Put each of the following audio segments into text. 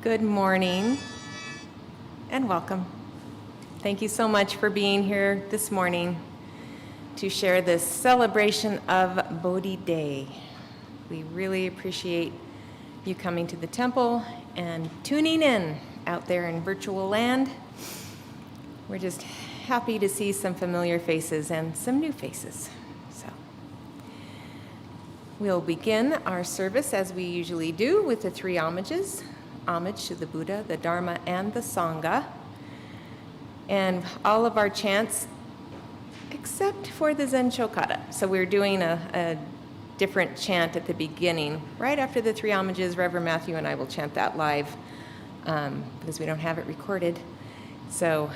Good morning and welcome. Thank you so much for being here this morning to share this celebration of Bodhi Day. We really appreciate you coming to the temple and tuning in out there in virtual land. We're just happy to see some familiar faces and some new faces. So we'll begin our service as we usually do with the three homages. Homage to the Buddha, the Dharma, and the Sangha. And all of our chants, except for the Zen-Shokata. So we're doing a different chant at the beginning. Right after the three homages, Reverend Matthew and I will chant that live because we don't have it recorded. So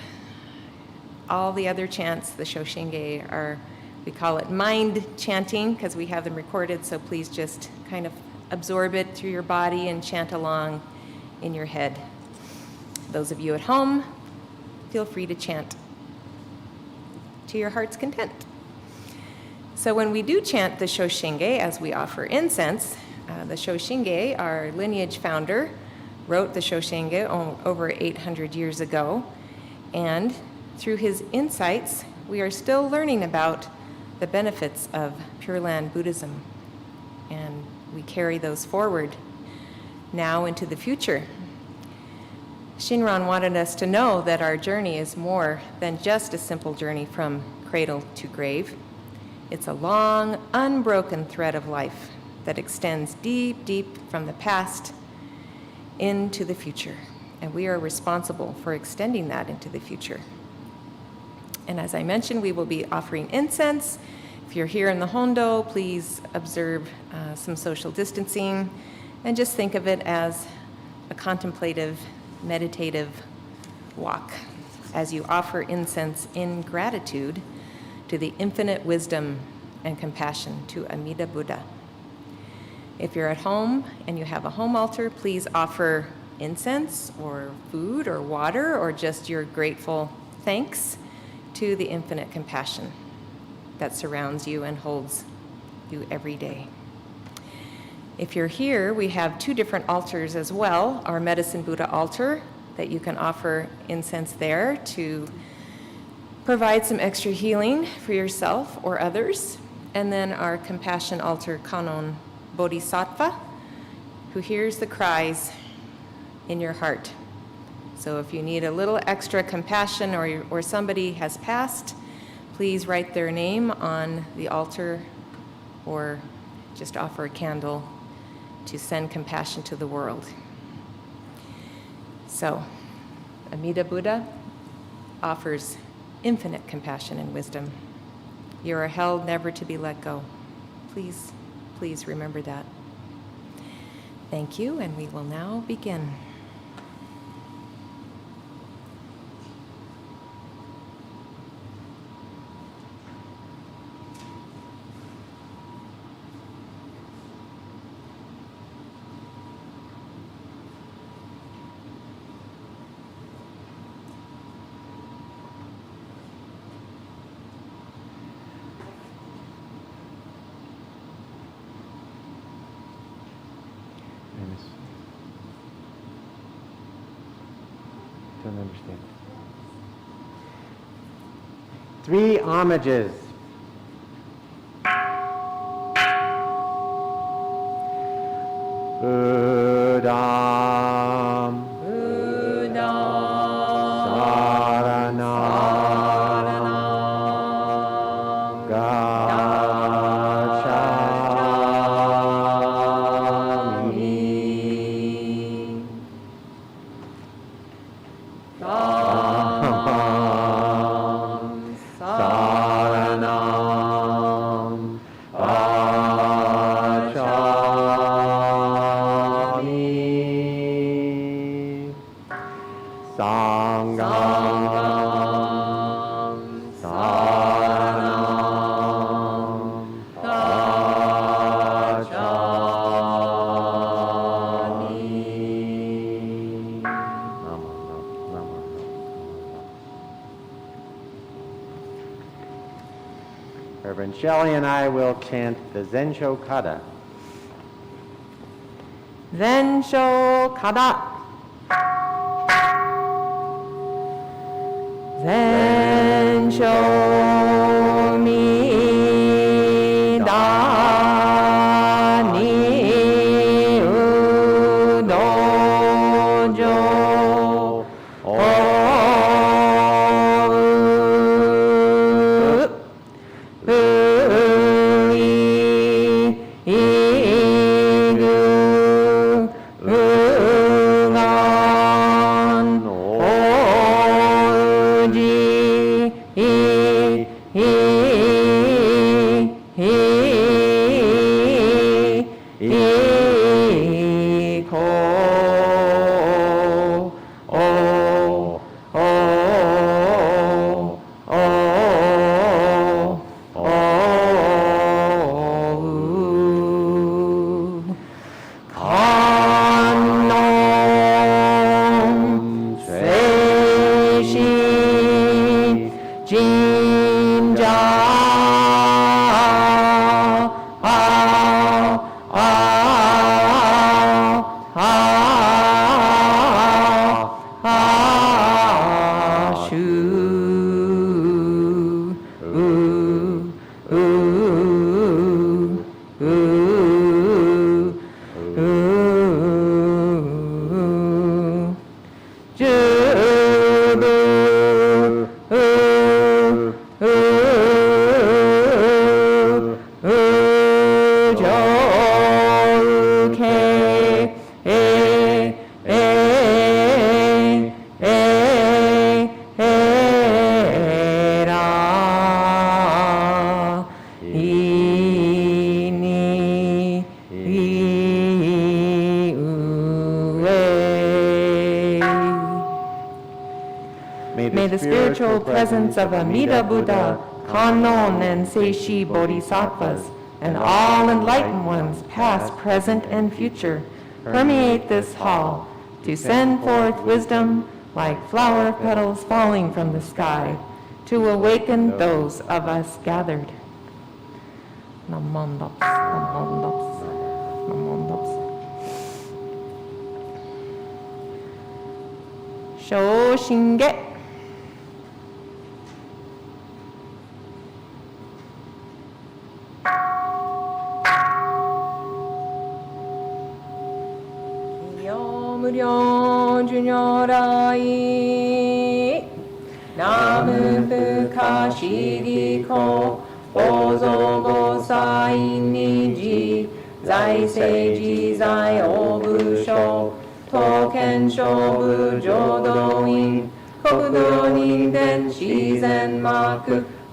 all the other chants, the Shoshinge, are, we call it mind chanting because we have them recorded, so please just kind of absorb it through your body and chant along in your head. Those of you at home, feel free to chant to your heart's content. So when we do chant the Shoshinge as we offer incense, the Shoshinge, our lineage founder, wrote the Shoshinge over 800 years ago, and through his insights, we are still learning about the benefits of Pure Land Buddhism, and we carry those forward now into the future. Shinran wanted us to know that our journey is more than just a simple journey from cradle to grave. It's a long, unbroken thread of life that extends deep, deep from the past into the future, and we are responsible for extending that into the future. And as I mentioned, we will be offering incense. If you're here in the Hondo, please observe some social distancing. And just think of it as a contemplative, meditative walk as you offer incense in gratitude to the infinite wisdom and compassion to Amida Buddha. If you're at home and you have a home altar, please offer incense or food or water or just your grateful thanks to the infinite compassion that surrounds you and holds you every day. If you're here, we have two different altars as well. Our Medicine Buddha altar that you can offer incense there to provide some extra healing for yourself or others. And then our Compassion altar, Kanon Bodhisattva, who hears the cries in your heart. So if you need a little extra compassion or somebody has passed, please write their name on the altar or just offer a candle to send compassion to the world. So, Amida Buddha offers infinite compassion and wisdom. You are held never to be let go. Please, please remember that. Thank you, and we will now begin. Don't understand. Three homages. Buddham, Saranam, Gacchami. Saranam, Gacchami. Sangham, Saranam, Gacchami. Namo. Reverend Shelley and I will chant the Zen-Shokata. Zen-Shokata. 全勝弥陀にう道場May the spiritual presence of Amida Buddha, Kannon and Seishi Bodhisattvas, and all enlightened ones, past, present, and future, permeate this hall to send forth wisdom like flower petals falling from the sky to awaken those of us gathered. Namondops, namondops, namondops. Shoshinge. 무료 주녀라이 나무 부카시리코 보조고사인니지財政自在 오부쇼 토켄쇼 부조도인国土人伝 自然幕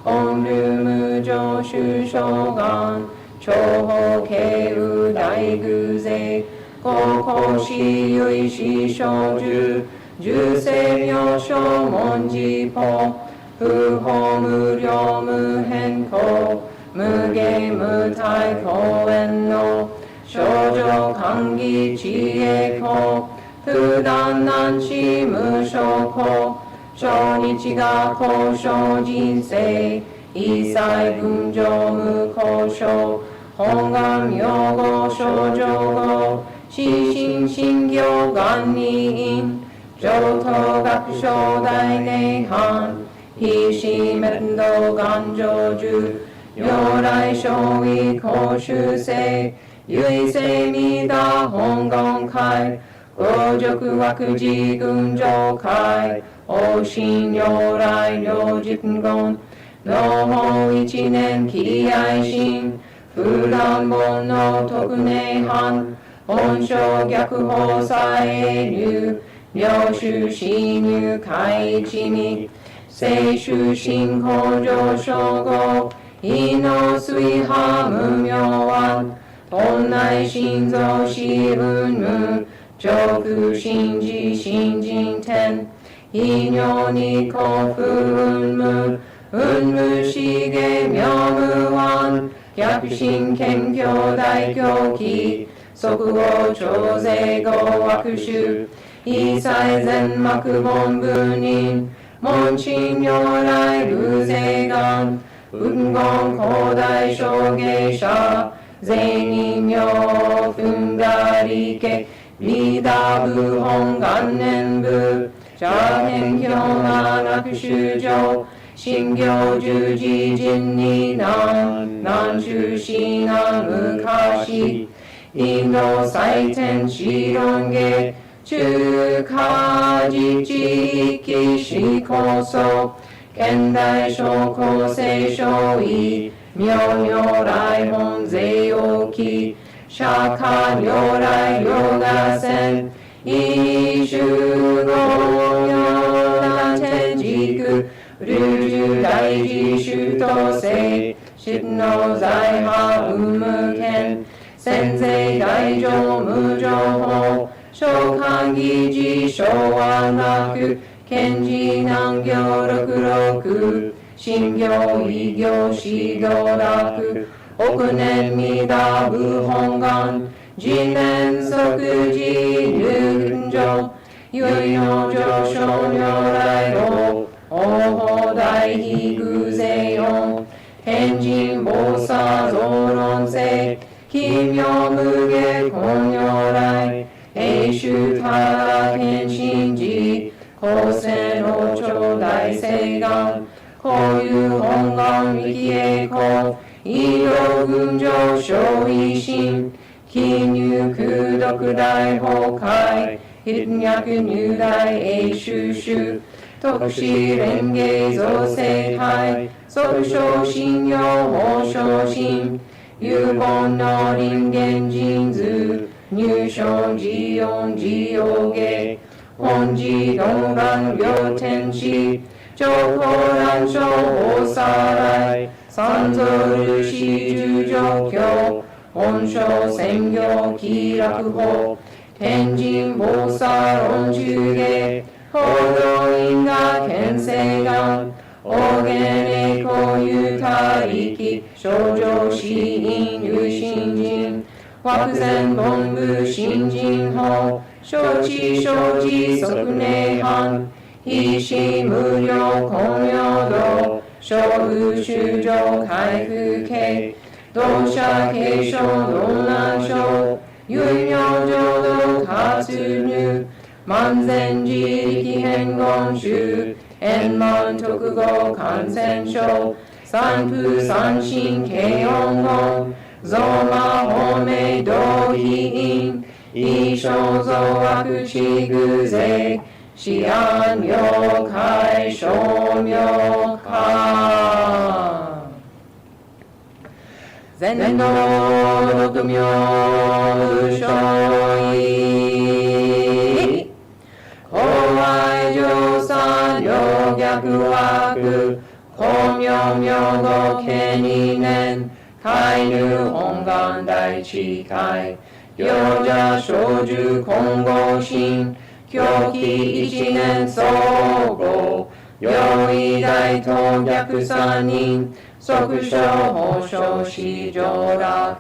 本流無常 主将願 長法慶右 大偶勢高校しゆいし小樹十世名称文字法不法無量無変更無限無体公園の少女歓喜知恵公不断難し無償公小日が交渉人生一切分譲無交渉本願用語少女語私心心行願に因上等学章大涅槃非死滅道願成就如来勝意公主世唯世弥陀本願会五辱惑自群上会往生如来両実言の本一年喜愛心不乱本の特涅槃本性逆法さえ流領収死入海一に聖主信仰上昇後異の水波無明は本来心臓四分無上空心事心人天異尿に幸福運無運無資源妙無腕逆心謙虚大狂気即応超税合悪臭一切全幕本部人門心如来流税願運言広大小芸者税人名踏んだりけリーダー部本元年部邪偏境がなく衆生信行十字人に南中死が昔インド祭天地論下中華自治一期思考層現代諸公聖書意妙如来本税要記釈迦如来ヨガ戦一種五妙な天竺流重大事主と性質の財派無権先世大乗無情報召喚議事昭和なく賢治南行六六信行異行死行楽億年未打部本願自年即時入上唯の上昇如来道応報大悲偶勢音天神菩薩増論性奇妙無下根如来永州他天神寺高専王朝大聖願こういう本願力栄光医療群上昇維新金入空毒大崩壊筆脈入大永州州特使連芸造成会即昇信用法昇進有本の人間人図入賞自音自用芸本自動願両天使上皇乱症大さらい三蔵ルシ十条教本性専業気楽法天神菩薩論中芸報道因果見世願大元栄光有他力少女死因有信人惑前本部新人法承知承知即涅槃必死無量根陽道小宇宙上開復系同社継承論難症有妙浄土活入万全自力変言宗円満特合感染症三風三神慶音音増魔法明道非因異生増悪地偶税思案妖怪称妙化全道六妙無所依公愛上三両逆惑公明明後家二年開入本願大智慧行者小樹金剛心狂気一年総合用意大東逆三人即所法所市上楽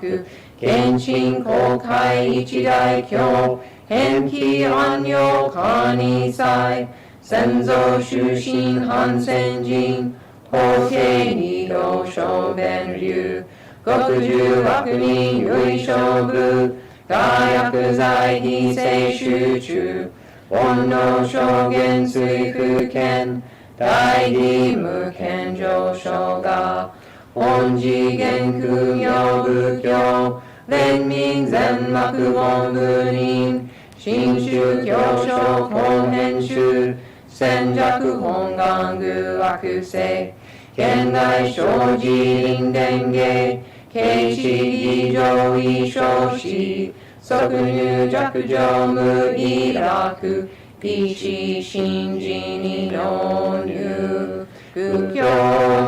現鎮公開一大教返帰安養可二祭先祖終身反戦人法系二道小弁流極十悪人唯勝部大悪罪非正集中煩悩証言追復権大義無権上昇が本次元空妙仏教連民全幕本部人新宗教書本編集戦弱本願具悪性現代生寺林伝芸慶地義上位昇死即入弱上無意楽ピチ信心に納入仏教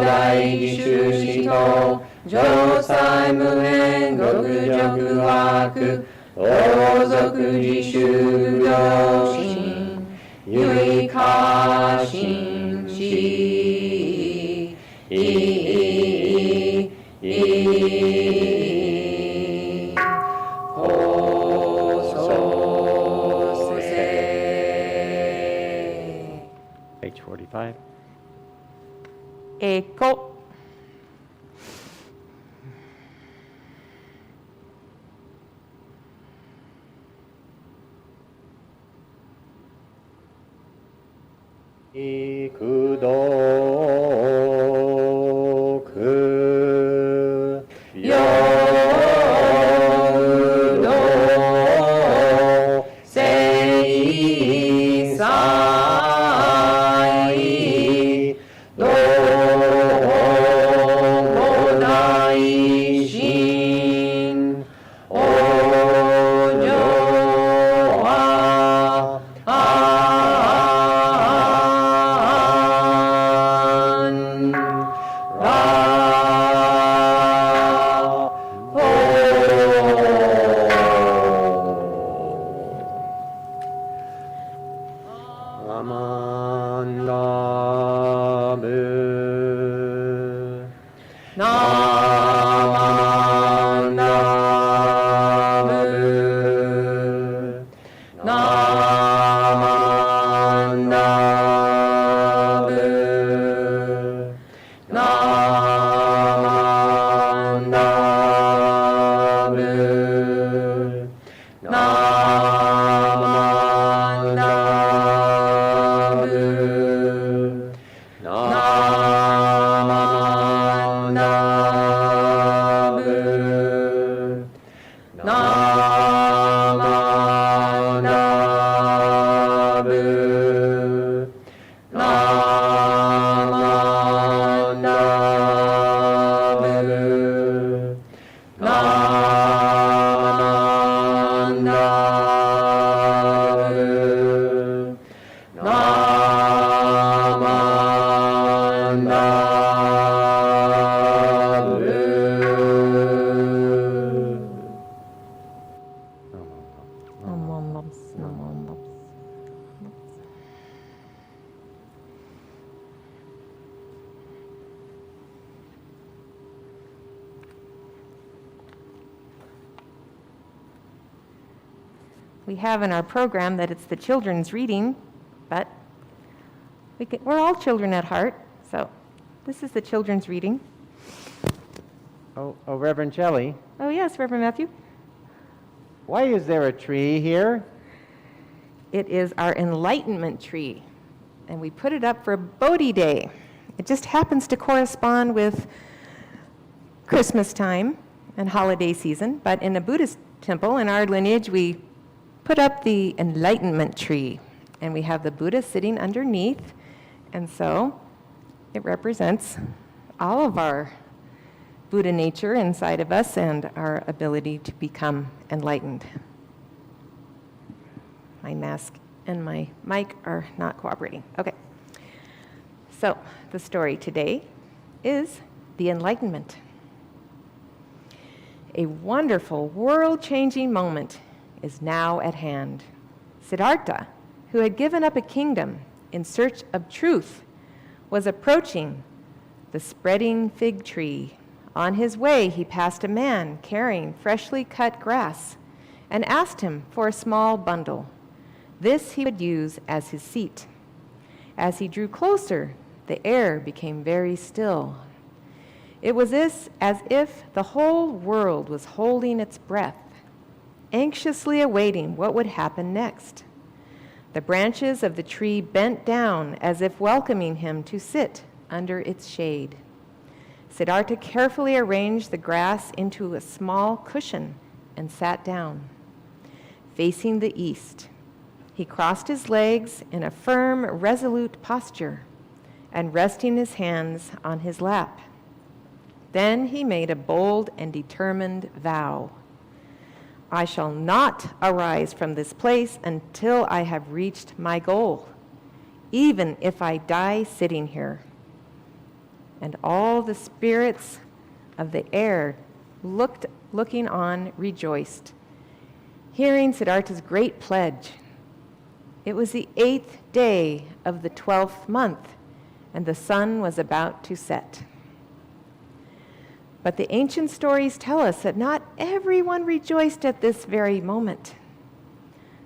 大義修士と上妻無縁極辱悪王族自主良心唯過信しPage 45. 栄光 구독 요도 세이사이 노보다이신 오뇨와 We have in our program that it's the children's reading, but we're all children at heart, so this is the children's reading. Oh, Reverend Shelley, Oh yes, Reverend Matthew. why is there a tree here? It is our Enlightenment tree, and we put it up for Bodhi Day. It just happens to correspond with Christmas time and holiday season, but in a Buddhist temple in our lineage, we put up the Enlightenment tree, and we have the Buddha sitting underneath, and so it represents all of our Buddha nature inside of us and our ability to become enlightened. My mask and my mic are not cooperating. Okay. So the story today is the Enlightenment. A wonderful, world-changing moment is now at hand. Siddhartha, who had given up a kingdom in search of truth, was approaching the spreading fig tree. On his way, he passed a man carrying freshly cut grass and asked him for a small bundle. This he would use as his seat. As he drew closer, the air became very still. It was as if the whole world was holding its breath, anxiously awaiting what would happen next. The branches of the tree bent down as if welcoming him to sit under its shade. Siddhartha carefully arranged the grass into a small cushion and sat down. Facing the east, he crossed his legs in a firm, resolute posture and resting his hands on his lap. Then he made a bold and determined vow. I shall not arise from this place until I have reached my goal, even if I die sitting here. And all the spirits of the air looking on rejoiced, hearing Siddhartha's great pledge. It was the 8th day of the 12th month, and the sun was about to set. But the ancient stories tell us that not everyone rejoiced at this very moment.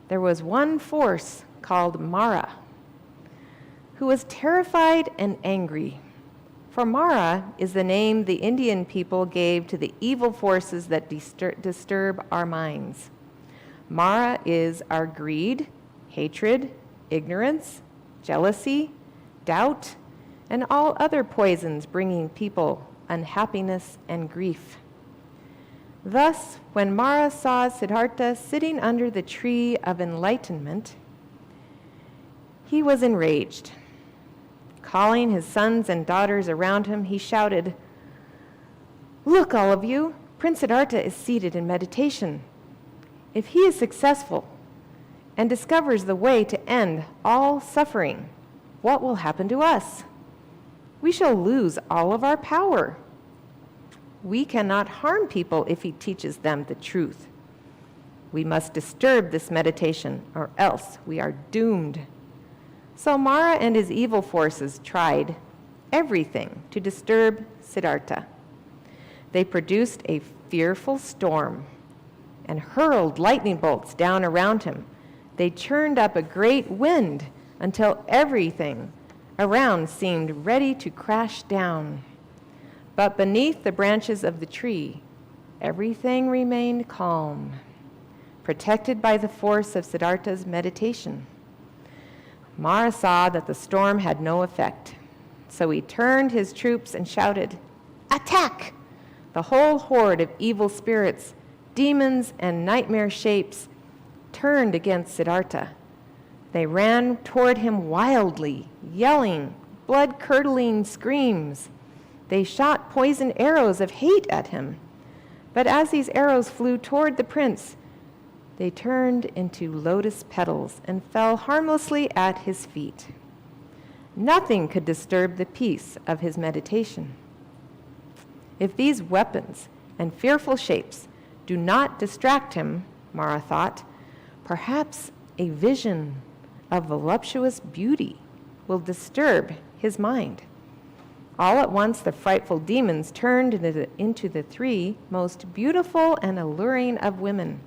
There was one force called Mara, who was terrified and angry. For Mara is the name the Indian people gave to the evil forces that disturb our minds. Mara is our greed, hatred, ignorance, jealousy, doubt, and all other poisons bringing people unhappiness and grief. Thus, when Mara saw Siddhartha sitting under the tree of enlightenment, he was enraged. Calling his sons and daughters around him, he shouted, "Look, all of you, Prince Siddhartha is seated in meditation. If he is successful and discovers the way to end all suffering, what will happen to us? We shall lose all of our power. We cannot harm people if he teaches them the truth. We must disturb this meditation, or else we are doomed." So Mara and his evil forces tried everything to disturb Siddhartha. They produced a fearful storm and hurled lightning bolts down around him. They churned up a great wind until everything around seemed ready to crash down. But beneath the branches of the tree, everything remained calm, protected by the force of Siddhartha's meditation. Mara saw that the storm had no effect, so he turned his troops and shouted, "Attack!" The whole horde of evil spirits, demons, and nightmare shapes turned against Siddhartha. They ran toward him wildly, yelling blood-curdling screams. They shot poisoned arrows of hate at him. But as these arrows flew toward the prince, they turned into lotus petals and fell harmlessly at his feet. Nothing could disturb the peace of his meditation. If these weapons and fearful shapes do not distract him, Mara thought, perhaps a vision of voluptuous beauty will disturb his mind. All at once, the frightful demons turned into the three most beautiful and alluring of women.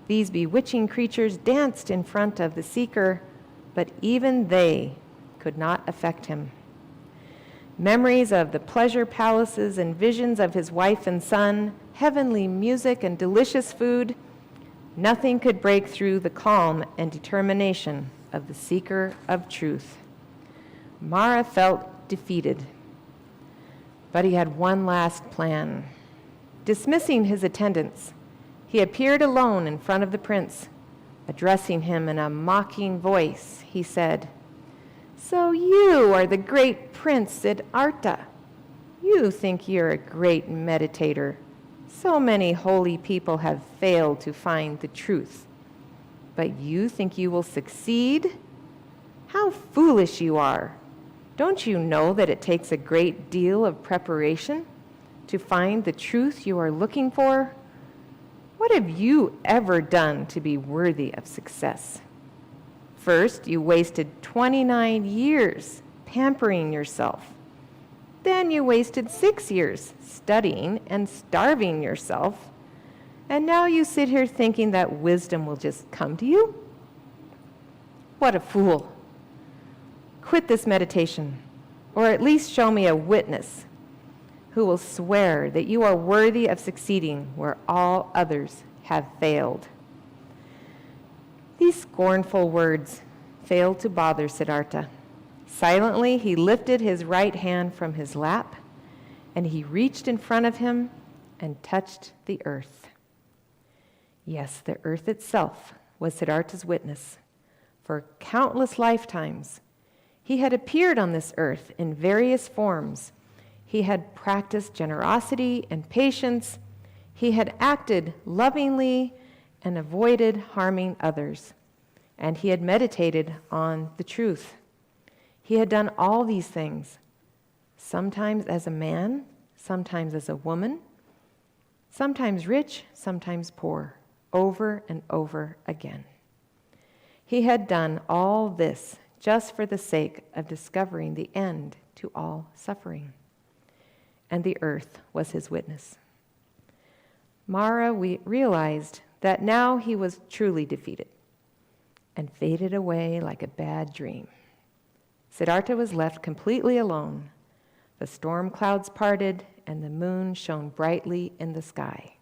These bewitching creatures danced in front of the seeker, but even they could not affect him. Memories of the pleasure palaces and visions of his wife and son, heavenly music and delicious food, nothing could break through the calm and determination of the seeker of truth. Mara felt defeated, but he had one last plan. Dismissing his attendants, he appeared alone in front of the prince. Addressing him in a mocking voice, he said, "So you are the great Prince Siddhartha. You think you're a great meditator. So many holy people have failed to find the truth. But you think you will succeed? How foolish you are! Don't you know that it takes a great deal of preparation to find the truth you are looking for? What have you ever done to be worthy of success? First, you wasted 29 years pampering yourself. Then you wasted 6 years studying and starving yourself. And now you sit here thinking that wisdom will just come to you? What a fool. Quit this meditation, or at least show me a witness who will swear that you are worthy of succeeding where all others have failed." These scornful words failed to bother Siddhartha. Silently, he lifted his right hand from his lap, and he reached in front of him and touched the earth. Yes, the earth itself was Siddhartha's witness. For countless lifetimes, he had appeared on this earth in various forms. He had practiced generosity and patience. He had acted lovingly and avoided harming others. And he had meditated on the truth. He had done all these things, sometimes as a man, sometimes as a woman, sometimes rich, sometimes poor, over and over again. He had done all this just for the sake of discovering the end to all suffering. And the earth was his witness. Mara realized that now he was truly defeated and faded away like a bad dream. Siddhartha was left completely alone. The storm clouds parted and the moon shone brightly in the sky.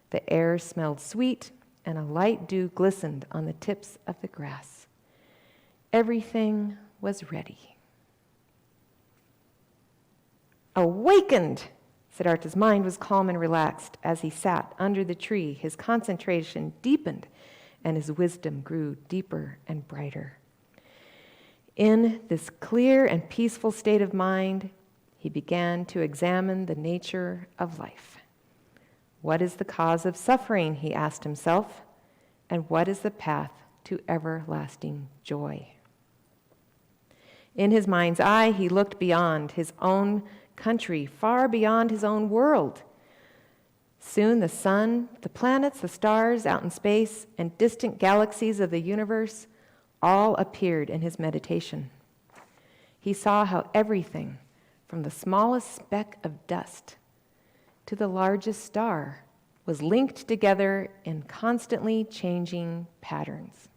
The air smelled sweet and a light dew glistened on the tips of the grass. Everything was ready. Awakened! Siddhartha's mind was calm and relaxed as he sat under the tree. His concentration deepened and his wisdom grew deeper and brighter. In this clear and peaceful state of mind, he began to examine the nature of life. What is the cause of suffering, he asked himself, and what is the path to everlasting joy? In his mind's eye, he looked beyond his own country, far beyond his own world. Soon the sun, the planets, the stars out in space, and distant galaxies of the universe all appeared in his meditation. He saw how everything, from the smallest speck of dust to the largest star, was linked together in constantly changing patterns,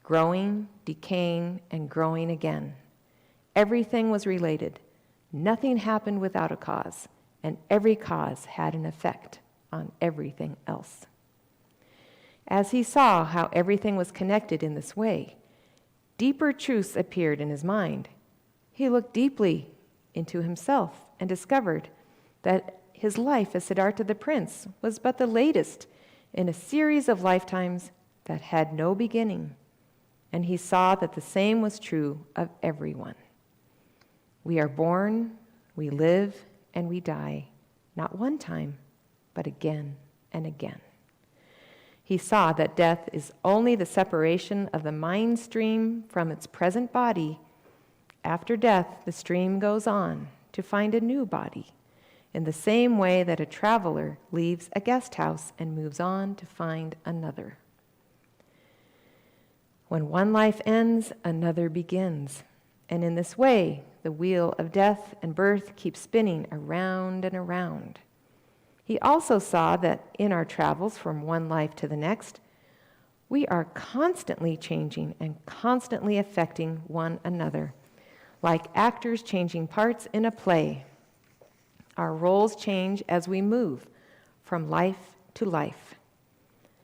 growing, decaying, and growing again. Everything was related. Nothing happened without a cause, and every cause had an effect on everything else. As he saw how everything was connected in this way, deeper truths appeared in his mind. He looked deeply into himself and discovered that his life as Siddhartha the prince was but the latest in a series of lifetimes that had no beginning, and he saw that the same was true of everyone. We are born, we live, and we die, not one time, but again and again. He saw that death is only the separation of the mind stream from its present body. After death, the stream goes on to find a new body, in the same way that a traveler leaves a guest house and moves on to find another. When one life ends, another begins. And in this way, the wheel of death and birth keeps spinning around and around. He also saw that in our travels from one life to the next, we are constantly changing and constantly affecting one another, like actors changing parts in a play. Our roles change as we move from life to life.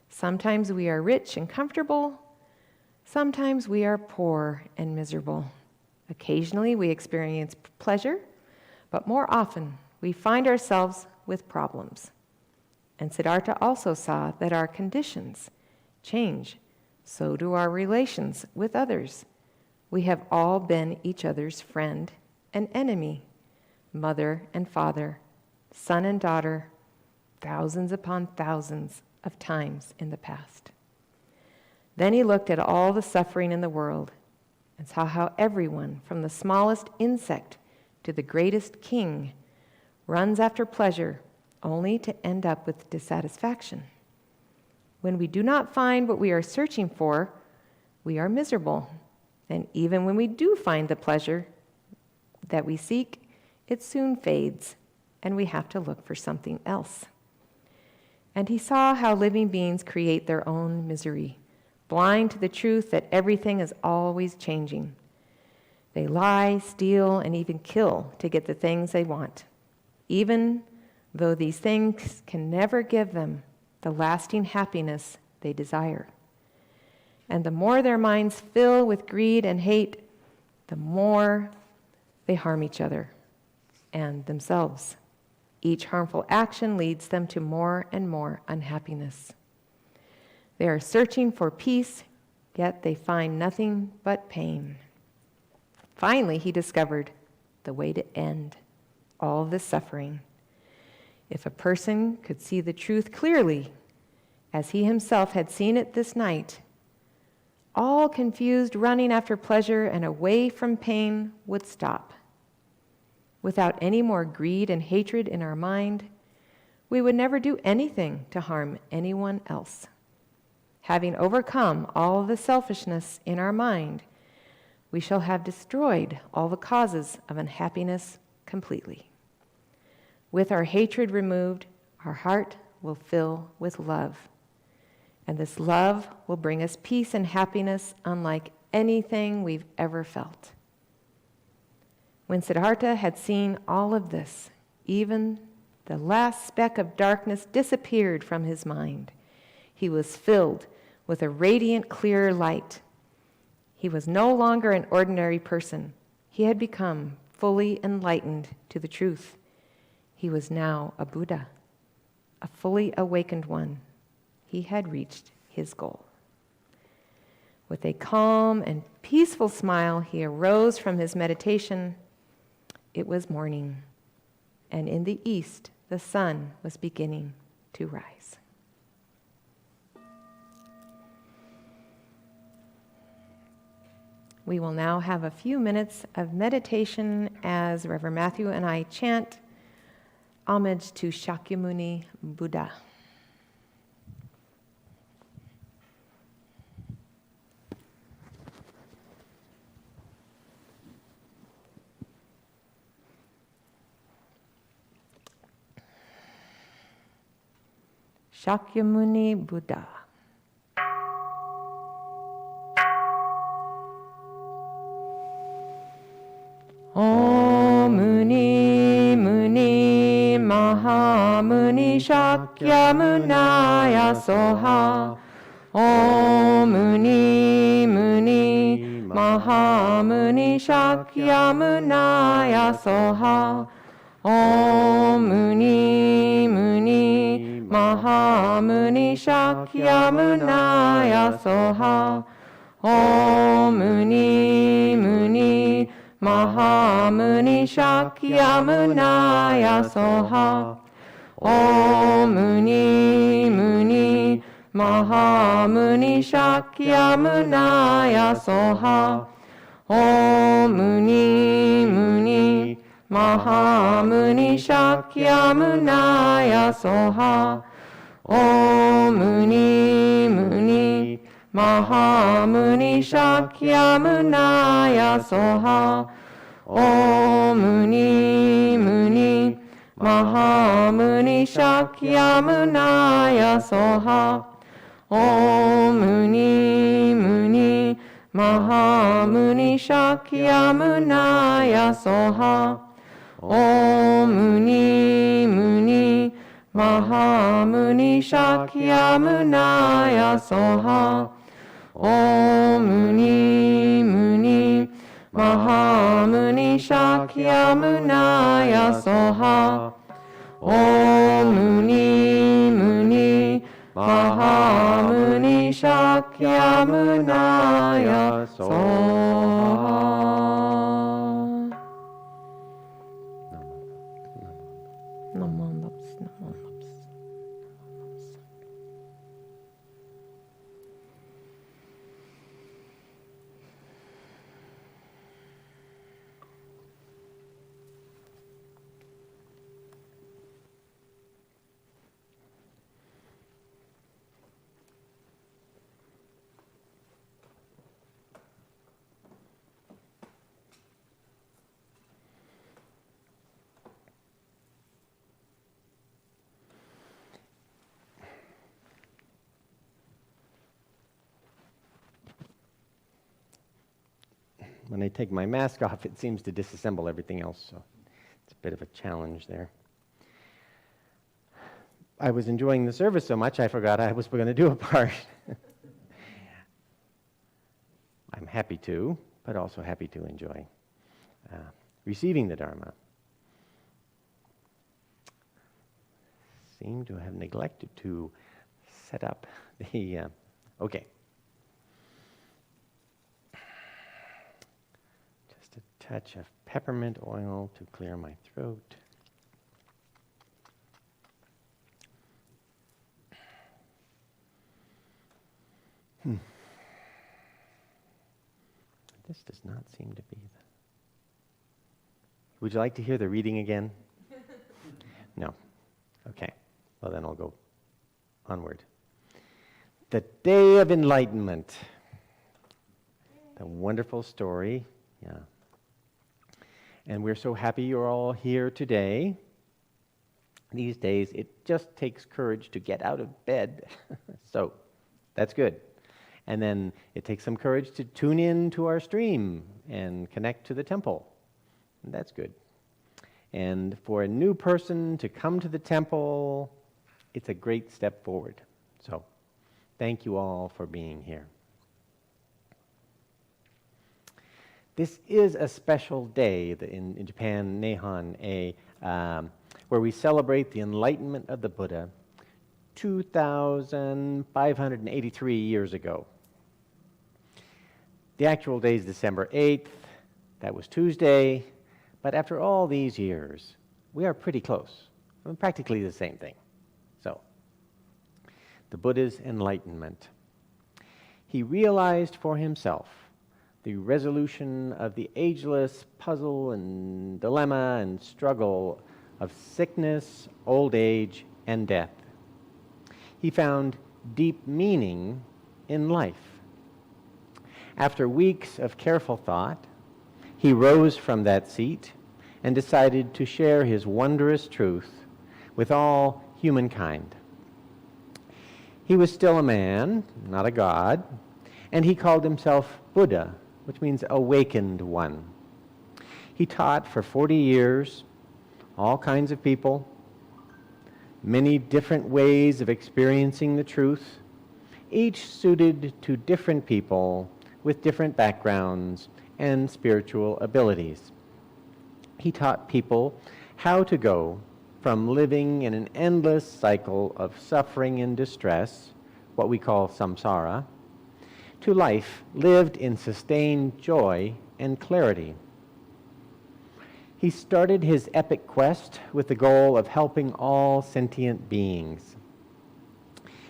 Sometimes we are rich and comfortable. Sometimes we are poor and miserable. Occasionally we experience pleasure, but more often we find ourselves with problems. And Siddhartha also saw that our conditions change. So do our relations with others. We have all been each other's friend and enemy, mother and father, son and daughter, thousands upon thousands of times in the past. Then he looked at all the suffering in the world and saw how everyone, from the smallest insect to the greatest king, runs after pleasure only to end up with dissatisfaction. When we do not find what we are searching for, we are miserable. And even when we do find the pleasure that we seek, it soon fades, and we have to look for something else. And he saw how living beings create their own misery, blind to the truth that everything is always changing. They lie, steal, and even kill to get the things they want, even though these things can never give them the lasting happiness they desire. And the more their minds fill with greed and hate, the more they harm each other and themselves. Each harmful action leads them to more and more unhappiness. They are searching for peace, yet they find nothing but pain. Finally, he discovered the way to end all this suffering. If a person could see the truth clearly, as he himself had seen it this night, all confused running after pleasure and away from pain would stop. Without any more greed and hatred in our mind, we would never do anything to harm anyone else. Having overcome all the selfishness in our mind, we shall have destroyed all the causes of unhappiness completely. With our hatred removed, our heart will fill with love. And this love will bring us peace and happiness unlike anything we've ever felt. When Siddhartha had seen all of this, even the last speck of darkness disappeared from his mind. He was filled with a radiant, clear light. He was no longer an ordinary person. He had become fully enlightened to the truth. He was now a Buddha, a fully awakened one. He had reached his goal. With a calm and peaceful smile, he arose from his meditation. It was morning, and in the east, the sun was beginning to rise. We will now have a few minutes of meditation as Reverend Matthew and I chant homage to Shakyamuni Buddha. Shakyamuni Buddha. Om Muni Muni Mahamuni Shakyamunaya Soha. Om Muni Muni Mahamuni Shakyamunaya Soha. Om Muni Muni Mahamuni Shakyamunaya Soha. Om Muni Muni Mahamuni Shakyamunaya Soha. Om Muni Muni Mahamuni Shakyamunaya Soha. Om Muni Muni Mahamuni Shakyamunaya Soha. Om Muni Muni Mahamuni Shakyamunaya Soha. Om Muni Muni Mahamuni Shakyamunaya Soha. Om Muni Muni Mahamuni Shakyamunaya Soha. Om Muni Muni Mahamuni Shakyamunaya Soha. Om Muni Muni Mahamuni Shakyamunaya Soha. Om Muni Muni Mahamuni Shakyamunaya Soha. When I take my mask off, it seems to disassemble everything else, so it's a bit of a challenge there. I was enjoying the service so much, I forgot I was going to do a part. I'm happy to, but also happy to enjoy receiving the Dharma. Seem to have neglected to set up the... okay. A touch of peppermint oil to clear my throat. This does not seem to be the... Would you like to hear the reading again? No. Okay. Well, then I'll go onward. The Day of Enlightenment. The wonderful story. Yeah. And we're so happy you're all here today. These days, it just takes courage to get out of bed. So, that's good. And then it takes some courage to tune in to our stream and connect to the temple. And that's good. And for a new person to come to the temple, it's a great step forward. So, thank you all for being here. This is a special day in Japan, Nihon, where we celebrate the enlightenment of the Buddha 2,583 years ago. The actual day is December 8th. That was Tuesday. But after all these years, we are pretty close. I mean, practically the same thing. So, the Buddha's enlightenment. He realized for himself the resolution of the ageless puzzle and dilemma and struggle of sickness, old age, and death. He found deep meaning in life. After weeks of careful thought, he rose from that seat and decided to share his wondrous truth with all humankind. He was still a man, not a god, and he called himself Buddha, which means awakened one. He taught for 40 years, all kinds of people, many different ways of experiencing the truth, each suited to different people with different backgrounds and spiritual abilities. He taught people how to go from living in an endless cycle of suffering and distress, what we call samsara, to life lived in sustained joy and clarity. He started his epic quest with the goal of helping all sentient beings.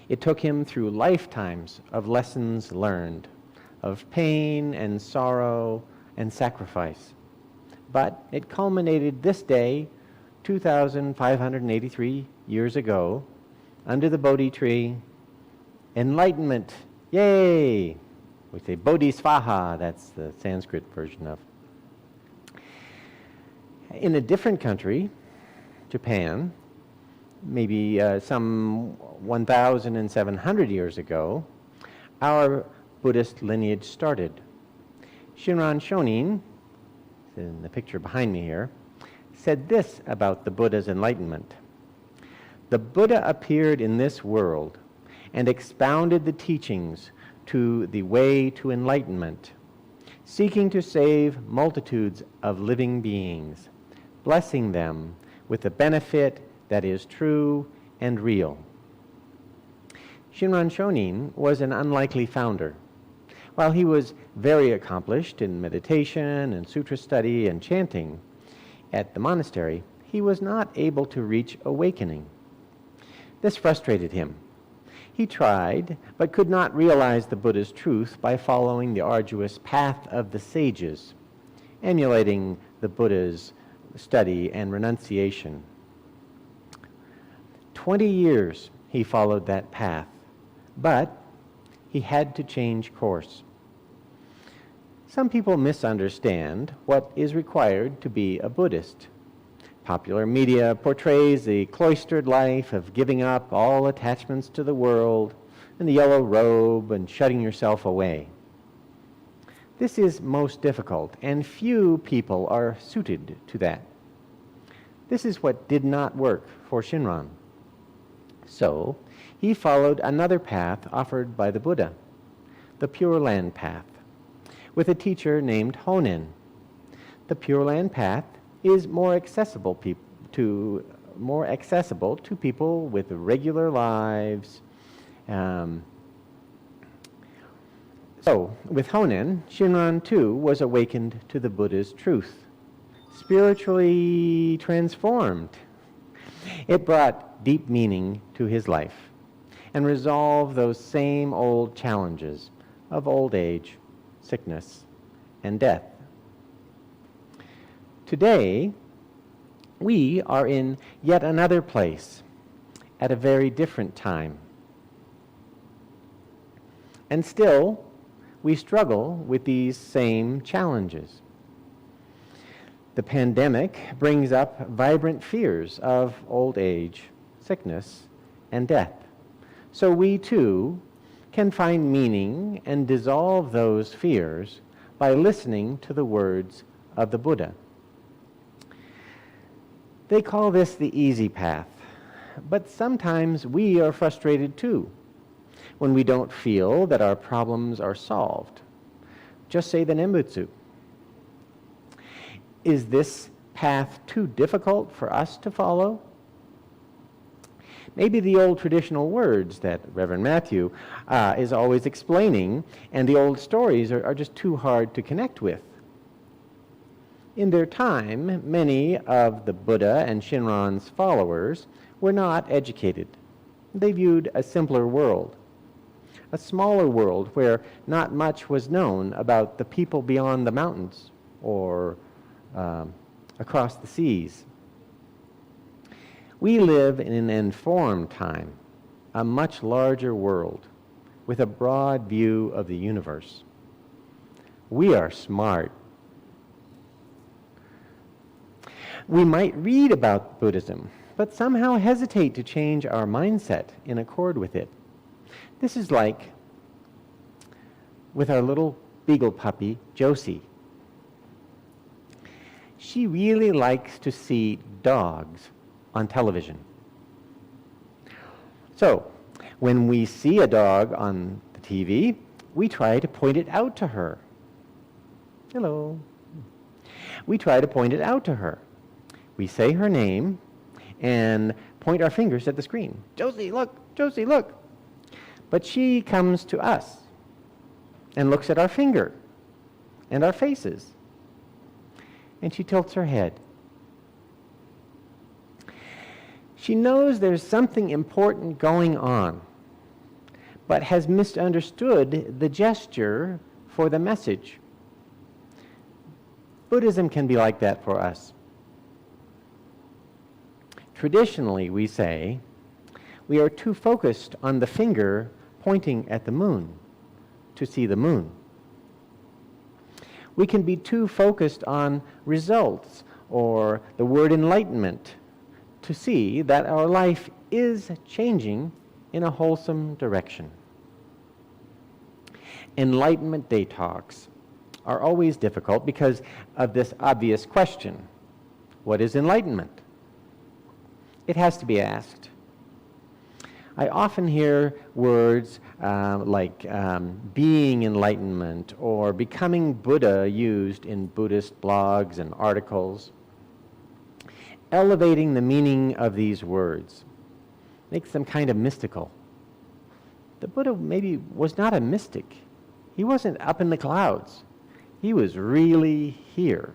It took him through lifetimes of lessons learned, of pain and sorrow and sacrifice. But it culminated this day, 2,583 years ago, under the Bodhi tree. Enlightenment, yay! We say Bodhi Svaha, that's the Sanskrit version of. In a different country, Japan, maybe some 1,700 years ago, our Buddhist lineage started. Shinran Shonin, in the picture behind me here, said this about the Buddha's enlightenment. The Buddha appeared in this world and expounded the teachings to the way to enlightenment, seeking to save multitudes of living beings, blessing them with the benefit that is true and real. Shinran Shonin was an unlikely founder. While he was very accomplished in meditation and sutra study and chanting at the monastery, he was not able to reach awakening. This frustrated him. He tried, but could not realize the Buddha's truth by following the arduous path of the sages, emulating the Buddha's study and renunciation. 20 years he followed that path, but he had to change course. Some people misunderstand what is required to be a Buddhist. Popular media portrays the cloistered life of giving up all attachments to the world and the yellow robe and shutting yourself away. This is most difficult, and few people are suited to that. This is what did not work for Shinran. So, he followed another path offered by the Buddha, the Pure Land path, with a teacher named Honen. The Pure Land path is more accessible to people with regular lives. So, with Honen, Shinran too was awakened to the Buddha's truth, spiritually transformed. It brought deep meaning to his life and resolved those same old challenges of old age, sickness, and death. Today, we are in yet another place at a very different time. And still, we struggle with these same challenges. The pandemic brings up vibrant fears of old age, sickness, and death. So we too can find meaning and dissolve those fears by listening to the words of the Buddha. They call this the easy path, but sometimes we are frustrated too when we don't feel that our problems are solved. Just say the Nembutsu. Is this path too difficult for us to follow? Maybe the old traditional words that Reverend Matthew is always explaining and the old stories are just too hard to connect with. In their time, many of the Buddha and Shinran's followers were not educated. They viewed a simpler world, a smaller world where not much was known about the people beyond the mountains or across the seas. We live in an informed time, a much larger world with a broad view of the universe. We are smart. We might read about Buddhism, but somehow hesitate to change our mindset in accord with it. This is like with our little beagle puppy, Josie. She really likes to see dogs on television. So, when we see a dog on the TV, we try to point it out to her. Hello. We try to point it out to her. We say her name and point our fingers at the screen. Josie, look! Josie, look! But she comes to us and looks at our finger and our faces. And she tilts her head. She knows there's something important going on, but has misunderstood the gesture for the message. Buddhism can be like that for us. Traditionally, we say, we are too focused on the finger pointing at the moon to see the moon. We can be too focused on results or the word enlightenment to see that our life is changing in a wholesome direction. Enlightenment Day talks are always difficult because of this obvious question: what is enlightenment? It has to be asked. I often hear words like being enlightenment or becoming Buddha used in Buddhist blogs and articles. Elevating the meaning of these words makes them kind of mystical. The Buddha maybe was not a mystic. He wasn't up in the clouds. He was really here.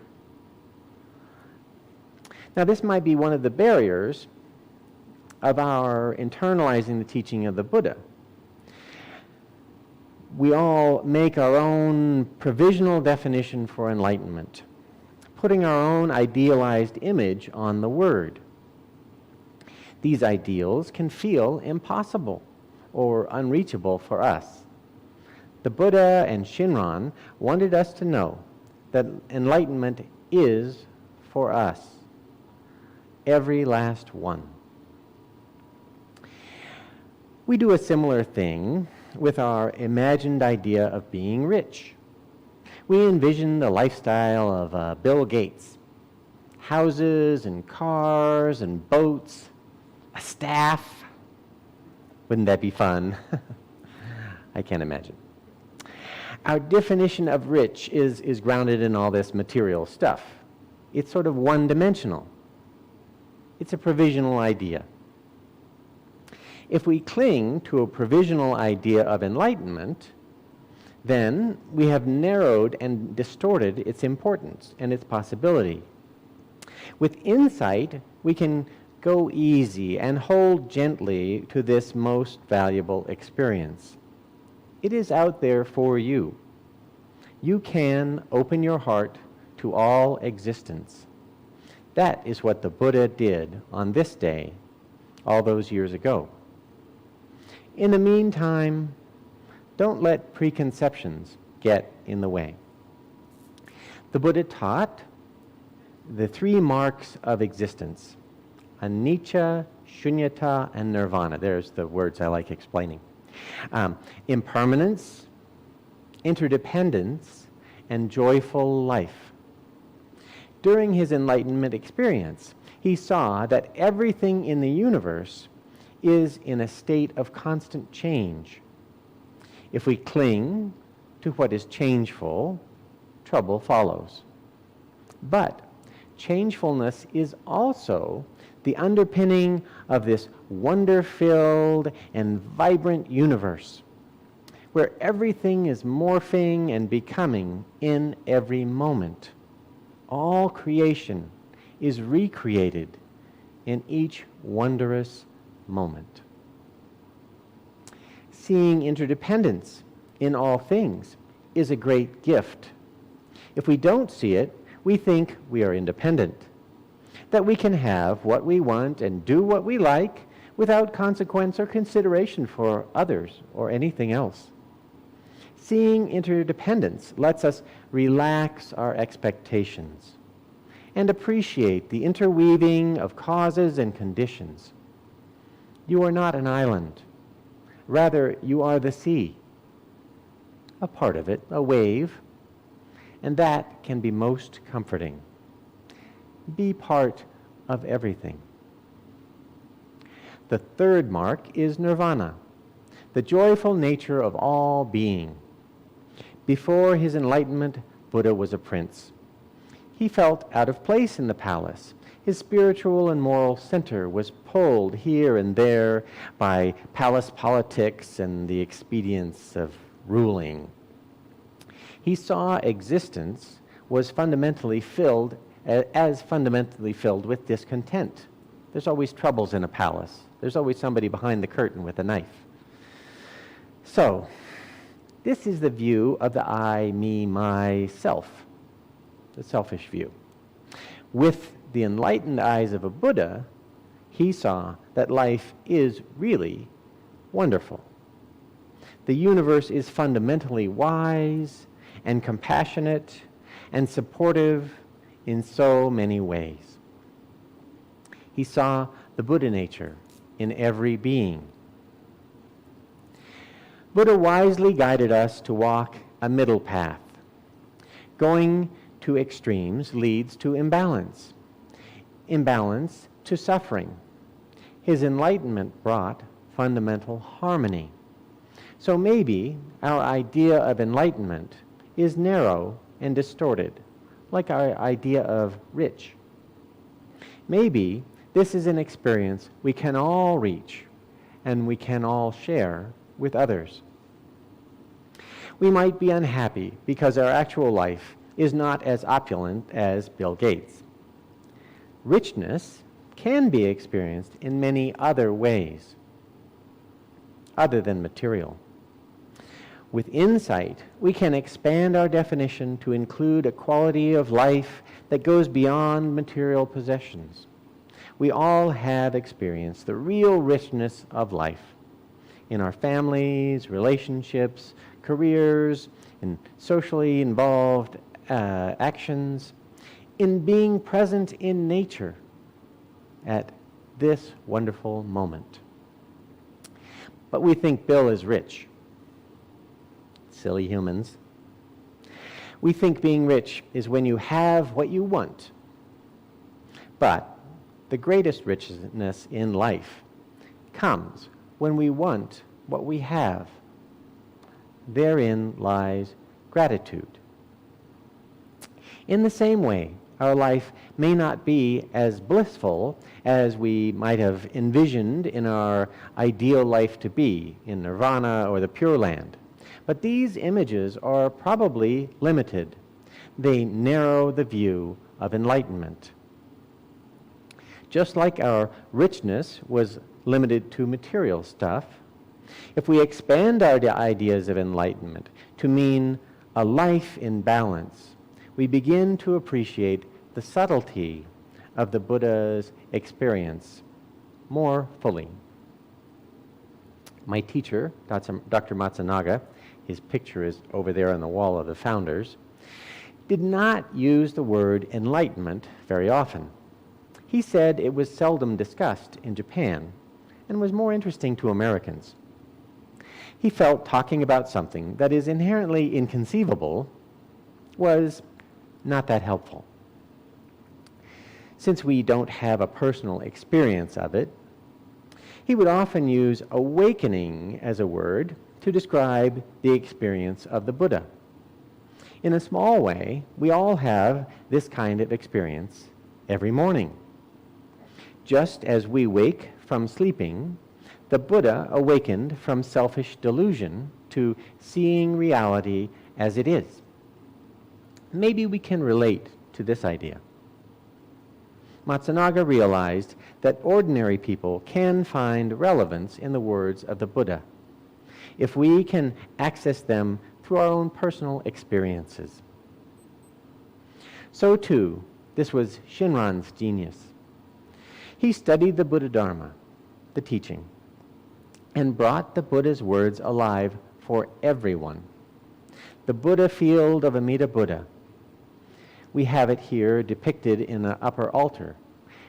Now, this might be one of the barriers of our internalizing the teaching of the Buddha. We all make our own provisional definition for enlightenment, putting our own idealized image on the word. These ideals can feel impossible or unreachable for us. The Buddha and Shinran wanted us to know that enlightenment is for us, every last one. We do a similar thing with our imagined idea of being rich. We envision the lifestyle of Bill Gates. Houses and cars and boats, a staff. Wouldn't that be fun? I can't imagine. Our definition of rich is grounded in all this material stuff. It's sort of one-dimensional. It's a provisional idea. If we cling to a provisional idea of enlightenment, then we have narrowed and distorted its importance and its possibility. With insight, we can go easy and hold gently to this most valuable experience. It is out there for you. You can open your heart to all existence. That is what the Buddha did on this day, all those years ago. In the meantime, don't let preconceptions get in the way. The Buddha taught the three marks of existence: anicca, shunyata, and nirvana. There's the words I like explaining. Impermanence, interdependence, and joyful life. During his enlightenment experience, he saw that everything in the universe is in a state of constant change. If we cling to what is changeful, trouble follows. But changefulness is also the underpinning of this wonder-filled and vibrant universe, where everything is morphing and becoming in every moment. All creation is recreated in each wondrous moment. Seeing interdependence in all things is a great gift. If we don't see it, we think we are independent, that we can have what we want and do what we like without consequence or consideration for others or anything else. Seeing interdependence lets us relax our expectations and appreciate the interweaving of causes and conditions. You are not an island. Rather, you are the sea, a part of it, a wave, and that can be most comforting. Be part of everything. The third mark is nirvana, the joyful nature of all being. Before his enlightenment, Buddha was a prince. He felt out of place in the palace. His spiritual and moral center was pulled here and there by palace politics and the expedience of ruling. He saw existence was fundamentally filled with discontent. There's always troubles in a palace. There's always somebody behind the curtain with a knife. So, this is the view of the I, me, my, self, the selfish view. With the enlightened eyes of a Buddha, he saw that life is really wonderful. The universe is fundamentally wise and compassionate and supportive in so many ways. He saw the Buddha nature in every being. Buddha wisely guided us to walk a middle path. Going to extremes leads to imbalance. Imbalance to suffering. His enlightenment brought fundamental harmony. So maybe our idea of enlightenment is narrow and distorted, like our idea of rich. Maybe this is an experience we can all reach and we can all share with others. We might be unhappy because our actual life is not as opulent as Bill Gates. Richness can be experienced in many other ways, other than material. With insight, we can expand our definition to include a quality of life that goes beyond material possessions. We all have experienced the real richness of life in our families, relationships, careers, in socially involved actions, in being present in nature at this wonderful moment. But we think Bill is rich. Silly humans. We think being rich is when you have what you want. But the greatest richness in life comes when we want what we have. Therein lies gratitude. In the same way, our life may not be as blissful as we might have envisioned in our ideal life to be in nirvana or the Pure Land. But these images are probably limited. They narrow the view of enlightenment. Just like our richness was limited to material stuff, if we expand our ideas of enlightenment to mean a life in balance, we begin to appreciate the subtlety of the Buddha's experience more fully. My teacher, Dr. Matsunaga, his picture is over there on the wall of the founders, did not use the word enlightenment very often. He said it was seldom discussed in Japan and was more interesting to Americans. He felt talking about something that is inherently inconceivable was not that helpful. Since we don't have a personal experience of it, he would often use awakening as a word to describe the experience of the Buddha. In a small way, we all have this kind of experience every morning. Just as we wake from sleeping, the Buddha awakened from selfish delusion to seeing reality as it is. Maybe we can relate to this idea. Matsunaga realized that ordinary people can find relevance in the words of the Buddha if we can access them through our own personal experiences. So too, this was Shinran's genius. He studied the Buddha Dharma, the teaching, and brought the Buddha's words alive for everyone. The Buddha field of Amida Buddha. We have it here depicted in the upper altar.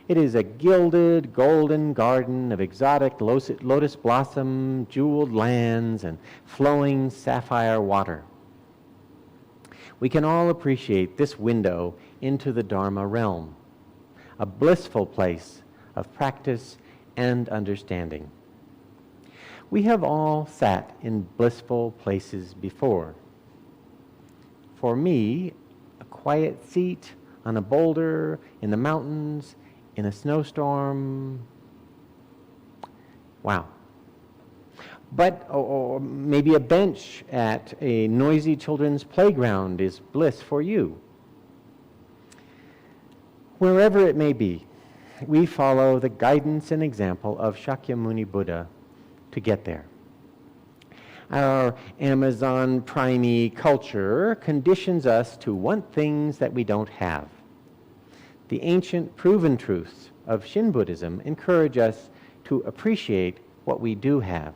It is a gilded, golden garden of exotic lotus blossom, jeweled lands, and flowing sapphire water. We can all appreciate this window into the Dharma realm, a blissful place of practice and understanding. We have all sat in blissful places before. For me, a quiet seat on a boulder in the mountains, in a snowstorm. Wow. But, or maybe a bench at a noisy children's playground is bliss for you. Wherever it may be, we follow the guidance and example of Shakyamuni Buddha to get there. Our Amazon primary culture conditions us to want things that we don't have. The ancient proven truths of Shin Buddhism encourage us to appreciate what we do have.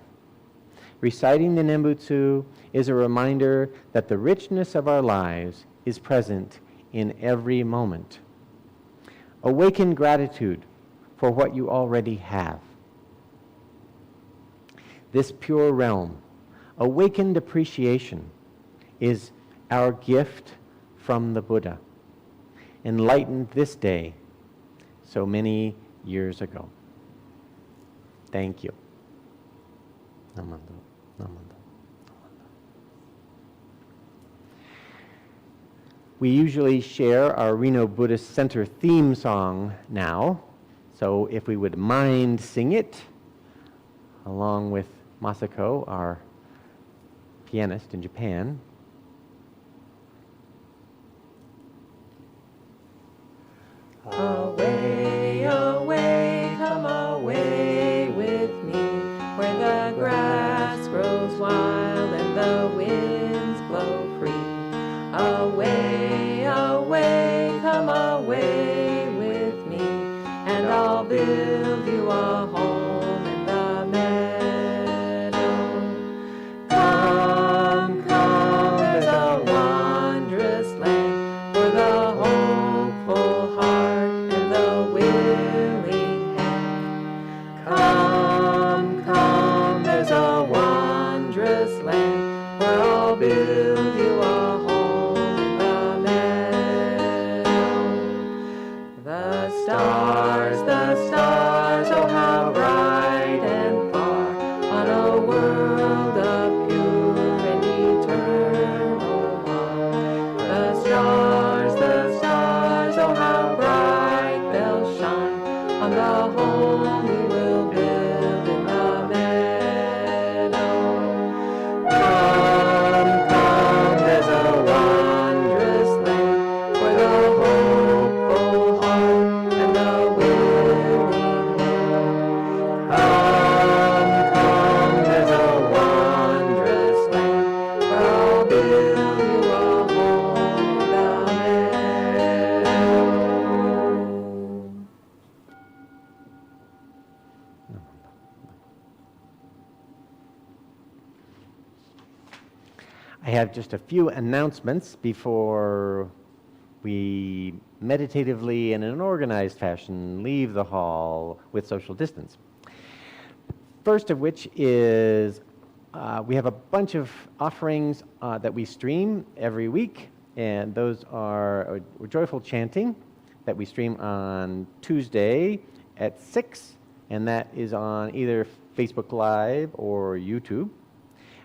Reciting the Nembutsu is a reminder that the richness of our lives is present in every moment. Awaken gratitude for what you already have. This pure realm, awakened appreciation, is our gift from the Buddha, enlightened this day so many years ago. Thank you. Namando, namando, namando. We usually share our Reno Buddhist Center theme song now, so if we would mind sing it along with Masako, our pianist in Japan. Away, away, come away with me, where the grass grows wild and the winds blow free. Away, away, come away with me, and I'll build you a home in the meadow. Come, come, there's a wondrous land for the hopeful heart and the willing hand. Come, come, there's a wondrous land where I'll build you a home in the meadow. The stars, oh how bright and far, on a world of pure and eternal art. The stars, oh how bright they'll shine on the home we will build in the meadow. Come, come, there's a wondrous land for the hopeful heart and the willing hand. Come, there's a wondrous land where I'll build you a home in the meadow. I have just a few announcements before we meditatively and in an organized fashion leave the hall with social distance. First of which is we have a bunch of offerings that we stream every week, and those are Joyful Chanting that we stream on Tuesday at 6, and that is on either Facebook Live or YouTube.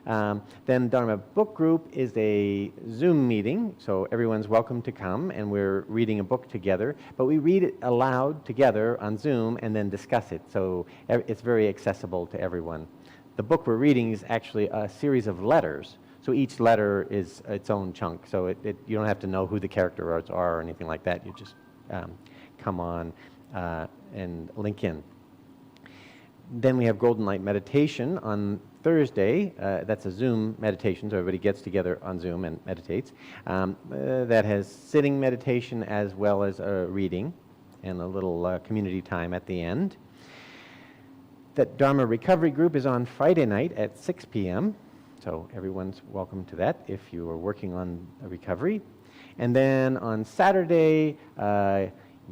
Then Dharma Book Group is a Zoom meeting, so everyone's welcome to come, and we're reading a book together. But we read it aloud together on Zoom and then discuss it, so it's very accessible to everyone. The book we're reading is actually a series of letters, so each letter is its own chunk, so you don't have to know who the characters are or anything like that. You just come on and link in. Then we have Golden Light Meditation on Thursday. That's a Zoom meditation, so everybody gets together on Zoom and meditates. That has sitting meditation as well as reading and a little community time at the end. That Dharma Recovery Group is on Friday night at 6 p.m., so everyone's welcome to that if you are working on a recovery. And then on Saturday,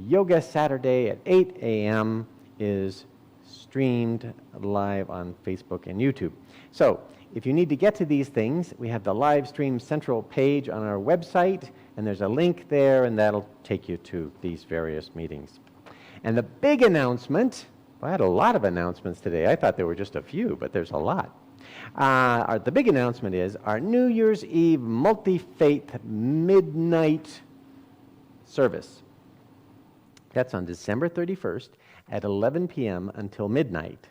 Yoga Saturday at 8 a.m. is streamed live on Facebook and YouTube. So if you need to get to these things, we have the live stream central page on our website, and there's a link there, and that'll take you to these various meetings. And the big announcement, I had a lot of announcements today. I thought there were just a few, but there's a lot. The big announcement is our New Year's Eve multi-faith midnight service. That's on December 31st at 11 p.m. until midnight.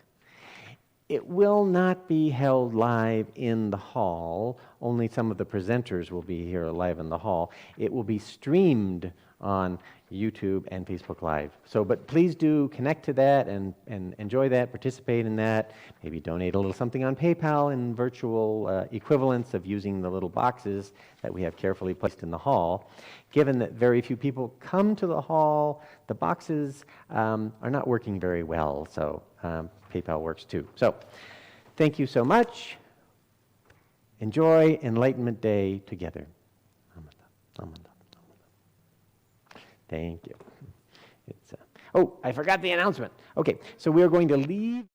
It will not be held live in the hall. Only some of the presenters will be here live in the hall. It will be streamed on YouTube and Facebook Live. But please do connect to that and enjoy that, participate in that, maybe donate a little something on PayPal in virtual equivalents of using the little boxes that we have carefully placed in the hall. Given that very few people come to the hall, the boxes are not working very well, so PayPal works too. So thank you so much. Enjoy Enlightenment Day together. Thank you. Oh, I forgot the announcement. Okay, so we're going to leave.